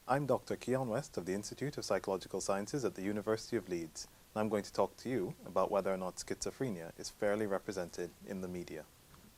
I'm Dr. Keon West of the Institute of Psychological Sciences at the University of Leeds, and I'm going to talk to you about whether or not schizophrenia is fairly represented in the media.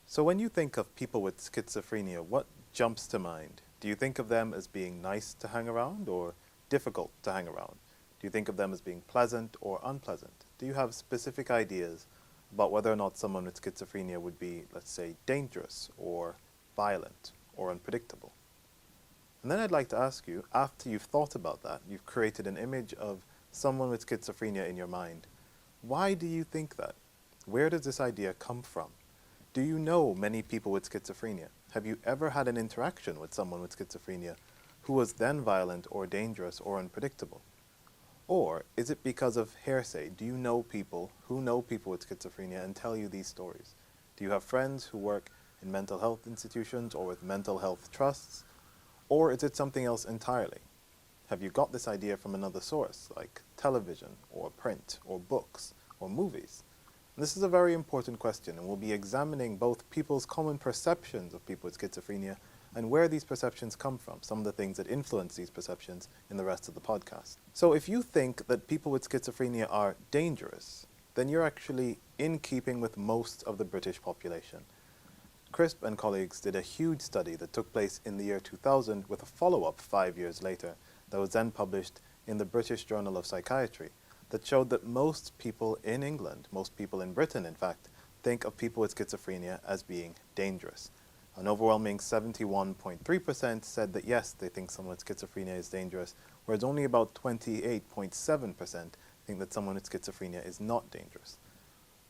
So when you think of people with schizophrenia, what jumps to mind? Do you think of them as being nice to hang around or difficult to hang around? Do you think of them as being pleasant or unpleasant? Do you have specific ideas about whether or not someone with schizophrenia would be, let's say, dangerous or violent or unpredictable? And then I'd like to ask you, after you've thought about that, you've created an image of someone with schizophrenia in your mind, why do you think that? Where does this idea come from? Do you know many people with schizophrenia? Have you ever had an interaction with someone with schizophrenia who was then violent or dangerous or unpredictable? Or is it because of hearsay? Do you know people who know people with schizophrenia and tell you these stories? Do you have friends who work in mental health institutions or with mental health trusts? Or is it something else entirely? Have you got this idea from another source, like television, or print, or books, or movies? And this is a very important question, and we'll be examining both people's common perceptions of people with schizophrenia and where these perceptions come from, some of the things that influence these perceptions in the rest of the podcast. So if you think that people with schizophrenia are dangerous, then you're actually in keeping with most of the British population. Crisp and colleagues did a huge study that took place in the year 2000 with a follow-up 5 years later that was then published in the British Journal of Psychiatry that showed that most people in England, most people in Britain in fact, think of people with schizophrenia as being dangerous. An overwhelming 71.3% said that yes, they think someone with schizophrenia is dangerous, whereas only about 28.7% think that someone with schizophrenia is not dangerous.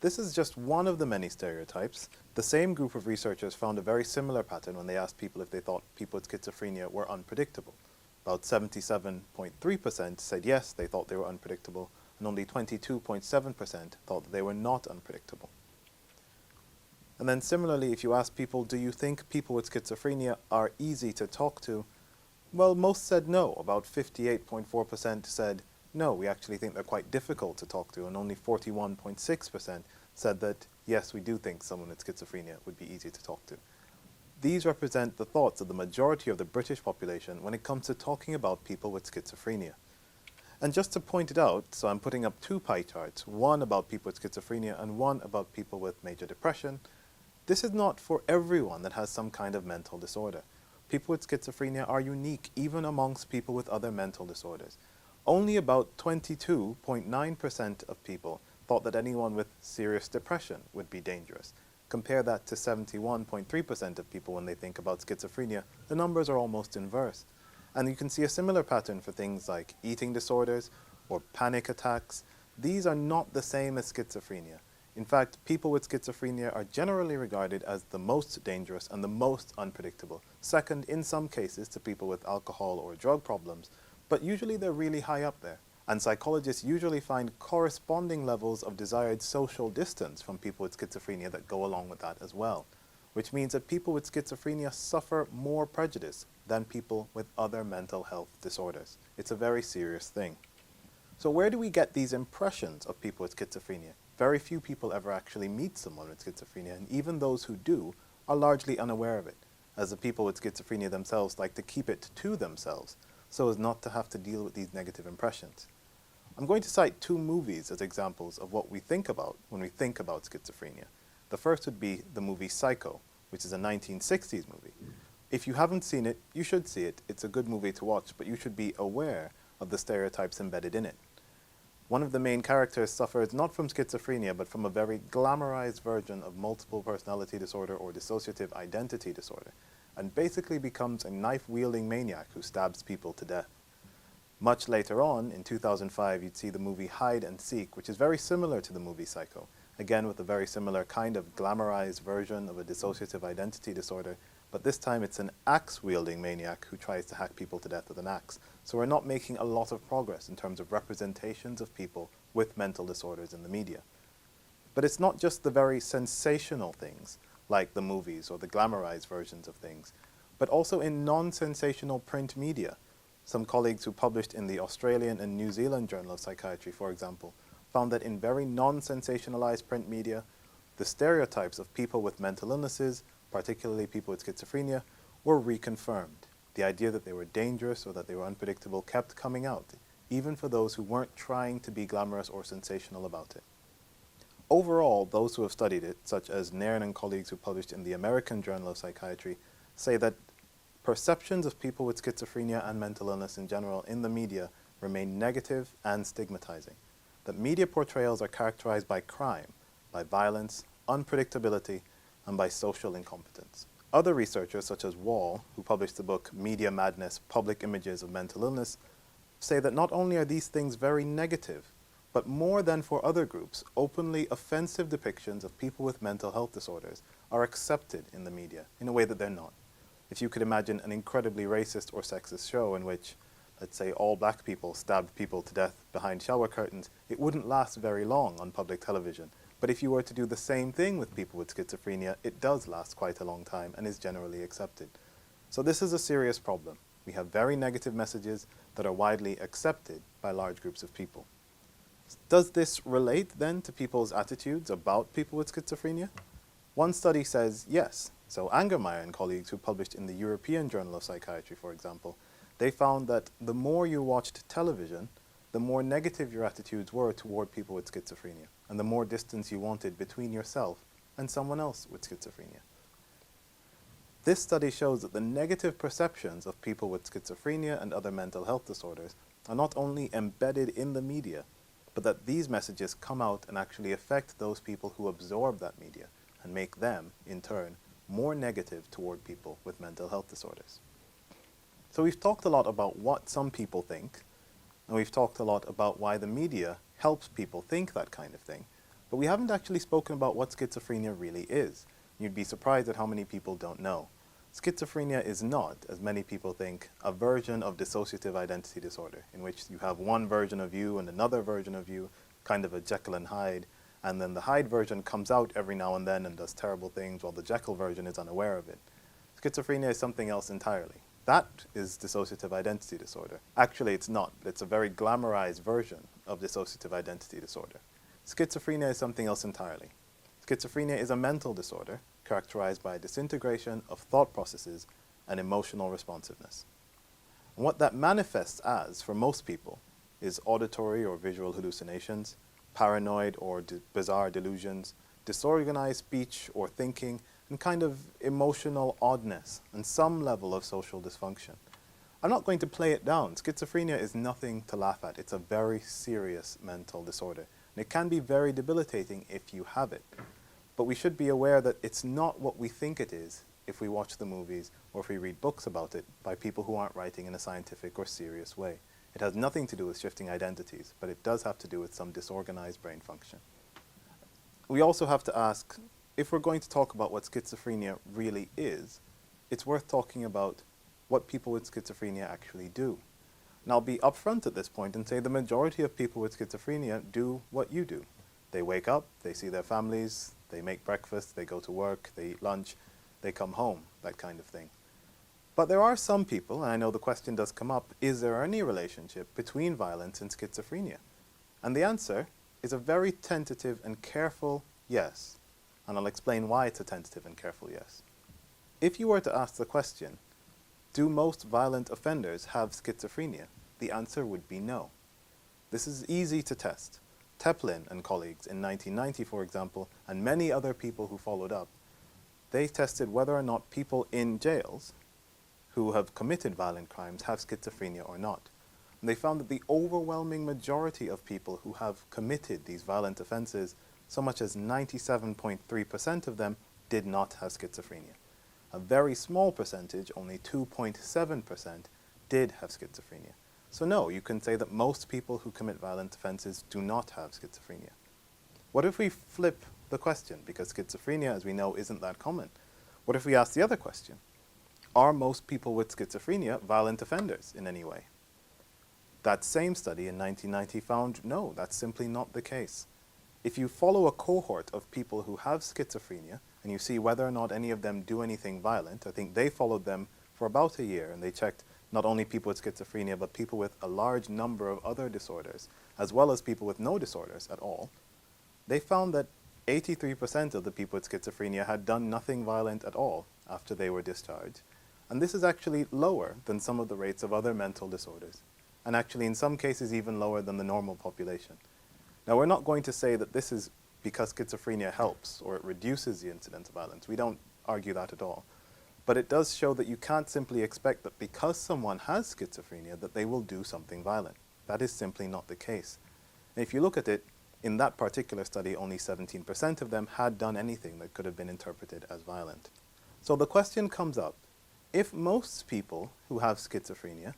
This is just one of the many stereotypes. The same group of researchers found a very similar pattern when they asked people if they thought people with schizophrenia were unpredictable. About 77.3% said yes, they thought they were unpredictable, and only 22.7% thought that they were not unpredictable. And then similarly, if you ask people, do you think people with schizophrenia are easy to talk to? Well, most said no. About 58.4% said no, we actually think they're quite difficult to talk to, and only 41.6% said that, yes, we do think someone with schizophrenia would be easy to talk to. These represent the thoughts of the majority of the British population when it comes to talking about people with schizophrenia. And just to point it out, so I'm putting up two pie charts, one about people with schizophrenia and one about people with major depression. This is not for everyone that has some kind of mental disorder. People with schizophrenia are unique even amongst people with other mental disorders. Only about 22.9% of people thought that anyone with serious depression would be dangerous. Compare that to 71.3% of people when they think about schizophrenia. The numbers are almost inverse. And you can see a similar pattern for things like eating disorders or panic attacks. These are not the same as schizophrenia. In fact, people with schizophrenia are generally regarded as the most dangerous and the most unpredictable, second in some cases to people with alcohol or drug problems, but usually they're really high up there. And psychologists usually find corresponding levels of desired social distance from people with schizophrenia that go along with that as well, which means that people with schizophrenia suffer more prejudice than people with other mental health disorders. It's a very serious thing. So where do we get these impressions of people with schizophrenia? Very few people ever actually meet someone with schizophrenia, and even those who do are largely unaware of it, as the people with schizophrenia themselves like to keep it to themselves, so as not to have to deal with these negative impressions. I'm going to cite two movies as examples of what we think about when we think about schizophrenia. The first would be the movie Psycho, which is a 1960s movie. If you haven't seen it, you should see it. It's a good movie to watch, but you should be aware of the stereotypes embedded in it. One of the main characters suffers not from schizophrenia, but from a very glamorized version of multiple personality disorder or dissociative identity disorder, and basically becomes a knife-wielding maniac who stabs people to death. Much later on, in 2005, you'd see the movie Hide and Seek, which is very similar to the movie Psycho, again with a very similar kind of glamorized version of a dissociative identity disorder, but this time it's an axe-wielding maniac who tries to hack people to death with an axe. So we're not making a lot of progress in terms of representations of people with mental disorders in the media. But it's not just the very sensational things, like the movies or the glamorized versions of things, but also in non-sensational print media. Some colleagues who published in the Australian and New Zealand Journal of Psychiatry, for example, found that in very non-sensationalized print media, the stereotypes of people with mental illnesses, particularly people with schizophrenia, were reconfirmed. The idea that they were dangerous or that they were unpredictable kept coming out, even for those who weren't trying to be glamorous or sensational about it. Overall, those who have studied it, such as Nairn and colleagues who published in the American Journal of Psychiatry, say that perceptions of people with schizophrenia and mental illness in general in the media remain negative and stigmatizing. That media portrayals are characterized by crime, by violence, unpredictability, and by social incompetence. Other researchers, such as Wall, who published the book Media Madness: Public Images of Mental Illness, say that not only are these things very negative, but more than for other groups, openly offensive depictions of people with mental health disorders are accepted in the media in a way that they're not. If you could imagine an incredibly racist or sexist show in which, let's say, all black people stabbed people to death behind shower curtains, it wouldn't last very long on public television. But if you were to do the same thing with people with schizophrenia, it does last quite a long time and is generally accepted. So this is a serious problem. We have very negative messages that are widely accepted by large groups of people. Does this relate then to people's attitudes about people with schizophrenia? One study says yes. So Angermeyer and colleagues who published in the European Journal of Psychiatry, for example, they found that the more you watched television, the more negative your attitudes were toward people with schizophrenia, and the more distance you wanted between yourself and someone else with schizophrenia. This study shows that the negative perceptions of people with schizophrenia and other mental health disorders are not only embedded in the media, but that these messages come out and actually affect those people who absorb that media and make them, in turn, more negative toward people with mental health disorders. So we've talked a lot about what some people think, and we've talked a lot about why the media helps people think that kind of thing, but we haven't actually spoken about what schizophrenia really is. You'd be surprised at how many people don't know. Schizophrenia is not, as many people think, a version of dissociative identity disorder, in which you have one version of you and another version of you, kind of a Jekyll and Hyde, and then the Hyde version comes out every now and then and does terrible things while the Jekyll version is unaware of it. Schizophrenia is something else entirely. That is dissociative identity disorder. Actually, it's not, but it's a very glamorized version of dissociative identity disorder. Schizophrenia is something else entirely. Schizophrenia is a mental disorder characterized by disintegration of thought processes and emotional responsiveness. And what that manifests as, for most people, is auditory or visual hallucinations, paranoid or bizarre delusions, disorganized speech or thinking, and kind of emotional oddness, and some level of social dysfunction. I'm not going to play it down. Schizophrenia is nothing to laugh at. It's a very serious mental disorder, and it can be very debilitating if you have it. But we should be aware that it's not what we think it is if we watch the movies or if we read books about it by people who aren't writing in a scientific or serious way. It has nothing to do with shifting identities, but it does have to do with some disorganized brain function. We also have to ask, if we're going to talk about what schizophrenia really is, it's worth talking about what people with schizophrenia actually do. And I'll be upfront at this point and say the majority of people with schizophrenia do what you do. They wake up, they see their families, they make breakfast, they go to work, they eat lunch, they come home, that kind of thing. But there are some people, and I know the question does come up, is there any relationship between violence and schizophrenia? And the answer is a very tentative and careful yes. And I'll explain why it's a tentative and careful yes. If you were to ask the question, do most violent offenders have schizophrenia? The answer would be no. This is easy to test. Teplin and colleagues in 1990, for example, and many other people who followed up, they tested whether or not people in jails who have committed violent crimes have schizophrenia or not. And they found that the overwhelming majority of people who have committed these violent offenses, so much as 97.3% of them, did not have schizophrenia. A very small percentage, only 2.7%, did have schizophrenia. So no, you can say that most people who commit violent offenses do not have schizophrenia. What if we flip the question? Because schizophrenia, as we know, isn't that common. What if we ask the other question? Are most people with schizophrenia violent offenders in any way? That same study in 1990 found no, that's simply not the case. If you follow a cohort of people who have schizophrenia and you see whether or not any of them do anything violent, I think they followed them for about a year and they checked not only people with schizophrenia but people with a large number of other disorders as well as people with no disorders at all, they found that 83% of the people with schizophrenia had done nothing violent at all after they were discharged, And this is actually lower than some of the rates of other mental disorders, and actually in some cases even lower than the normal population. Now, we're not going to say that this is because schizophrenia helps or it reduces the incidence of violence. We don't argue that at all. But it does show that you can't simply expect that because someone has schizophrenia that they will do something violent. That is simply not the case. And if you look at it, in that particular study, only 17% of them had done anything that could have been interpreted as violent. So the question comes up, if most people who have schizophrenia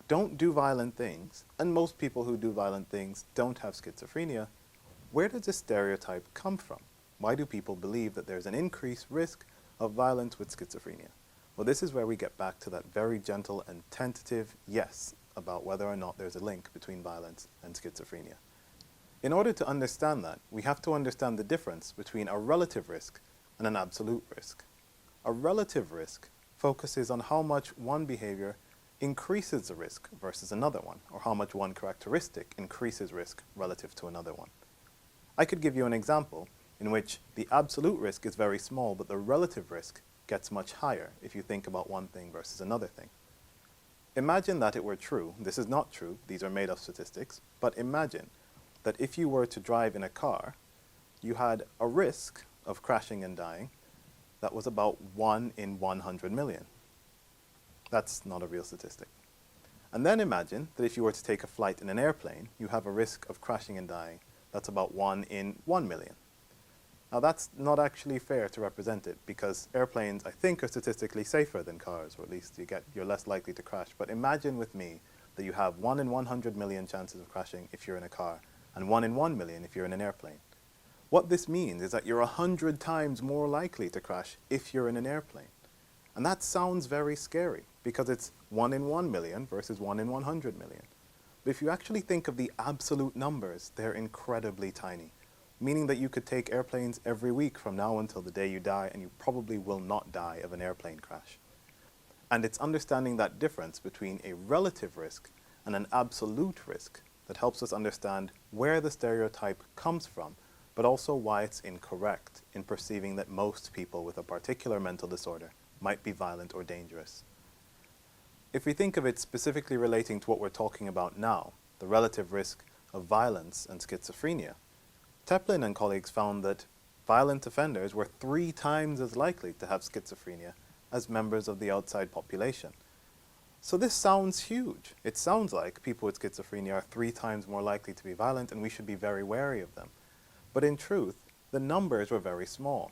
don't do violent things, and most people who do violent things don't have schizophrenia, where does this stereotype come from? Why do people believe that there's an increased risk of violence with schizophrenia? Well, this is where we get back to that very gentle and tentative yes about whether or not there's a link between violence and schizophrenia. In order to understand that, we have to understand the difference between a relative risk and an absolute risk. A relative risk focuses on how much one behavior increases the risk versus another one, or how much one characteristic increases risk relative to another one. I could give you an example in which the absolute risk is very small, but the relative risk gets much higher if you think about one thing versus another thing. Imagine that it were true. This is not true. These are made-up statistics. But imagine that if you were to drive in a car, you had a risk of crashing and dying that was about 1 in 100 million. That's not a real statistic. And then imagine that if you were to take a flight in an airplane, you have a risk of crashing and dying that's about 1 in 1 million. Now that's not actually fair to represent it, because airplanes, I think, are statistically safer than cars, or at least you're less likely to crash. But imagine with me that you have 1 in 100 million chances of crashing if you're in a car, and 1 in 1 million if you're in an airplane. What this means is that you're 100 times more likely to crash if you're in an airplane. And that sounds very scary, because it's 1 in 1 million versus 1 in 100 million. But if you actually think of the absolute numbers, they're incredibly tiny, meaning that you could take airplanes every week from now until the day you die, and you probably will not die of an airplane crash. And it's understanding that difference between a relative risk and an absolute risk that helps us understand where the stereotype comes from, but also why it's incorrect in perceiving that most people with a particular mental disorder might be violent or dangerous. If we think of it specifically relating to what we're talking about now, the relative risk of violence and schizophrenia, Teplin and colleagues found that violent offenders were 3 times as likely to have schizophrenia as members of the outside population. So this sounds huge. It sounds like people with schizophrenia are 3 times more likely to be violent, and we should be very wary of them. But in truth, the numbers were very small.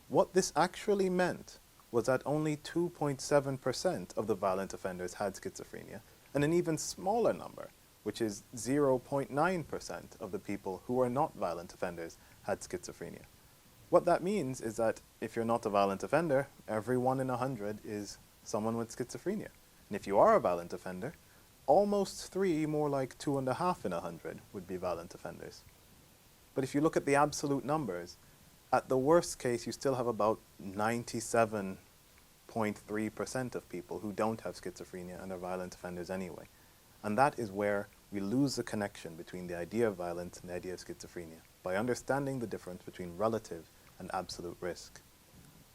What this actually meant was that only 2.7% of the violent offenders had schizophrenia, and an even smaller number, which is 0.9% of the people who were not violent offenders, had schizophrenia. What that means is that if you're not a violent offender, every 1 in 100 is someone with schizophrenia. And if you are a violent offender, almost 3, more like 2.5 in 100 would be violent offenders. But if you look at the absolute numbers, at the worst case, you still have about 97.3% of people who don't have schizophrenia and are violent offenders anyway. And that is where we lose the connection between the idea of violence and the idea of schizophrenia, by understanding the difference between relative and absolute risk.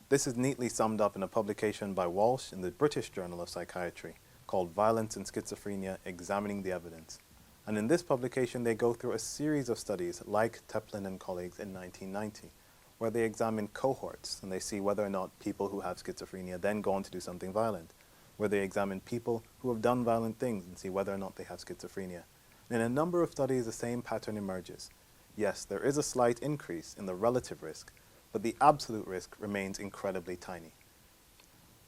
This is neatly summed up in a publication by Walsh in the British Journal of Psychiatry called Violence and Schizophrenia: Examining the Evidence. And in this publication, they go through a series of studies like Teplin and colleagues in 1990, where they examine cohorts and they see whether or not people who have schizophrenia then go on to do something violent, where they examine people who have done violent things and see whether or not they have schizophrenia. And in a number of studies, the same pattern emerges. Yes, there is a slight increase in the relative risk, but the absolute risk remains incredibly tiny.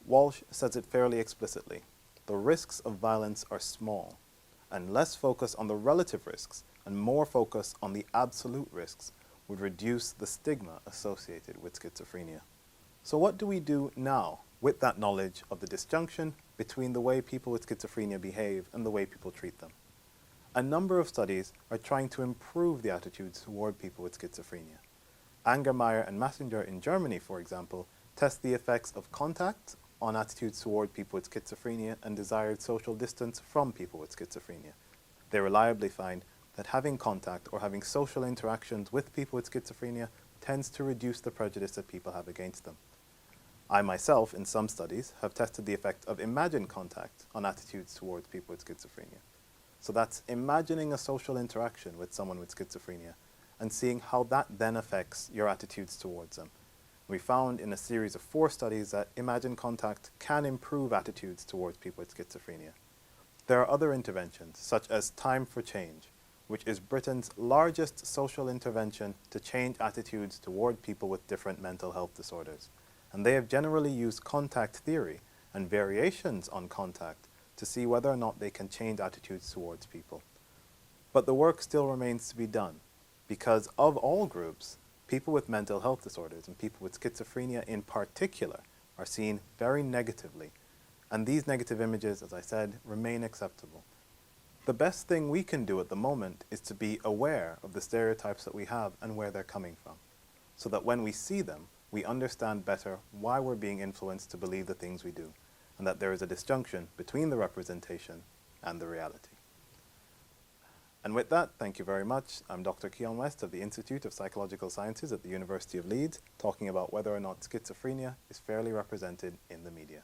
Walsh says it fairly explicitly: the risks of violence are small, and less focus on the relative risks and more focus on the absolute risks would reduce the stigma associated with schizophrenia. So what do we do now with that knowledge of the disjunction between the way people with schizophrenia behave and the way people treat them? A number of studies are trying to improve the attitudes toward people with schizophrenia. Angermeyer and Messenger in Germany, for example, test the effects of contact on attitudes toward people with schizophrenia and desired social distance from people with schizophrenia. They reliably find that having contact or having social interactions with people with schizophrenia tends to reduce the prejudice that people have against them. I myself, in some studies, have tested the effect of imagined contact on attitudes towards people with schizophrenia. So that's imagining a social interaction with someone with schizophrenia and seeing how that then affects your attitudes towards them. We found in a series of 4 studies that imagined contact can improve attitudes towards people with schizophrenia. There are other interventions, such as Time for Change, which is Britain's largest social intervention to change attitudes toward people with different mental health disorders. And they have generally used contact theory and variations on contact to see whether or not they can change attitudes towards people. But the work still remains to be done, because of all groups, people with mental health disorders and people with schizophrenia in particular are seen very negatively. And these negative images, as I said, remain acceptable. The best thing we can do at the moment is to be aware of the stereotypes that we have and where they're coming from, so that when we see them, we understand better why we're being influenced to believe the things we do, and that there is a disjunction between the representation and the reality. And with that, thank you very much. I'm Dr. Keon West of the Institute of Psychological Sciences at the University of Leeds, talking about whether or not schizophrenia is fairly represented in the media.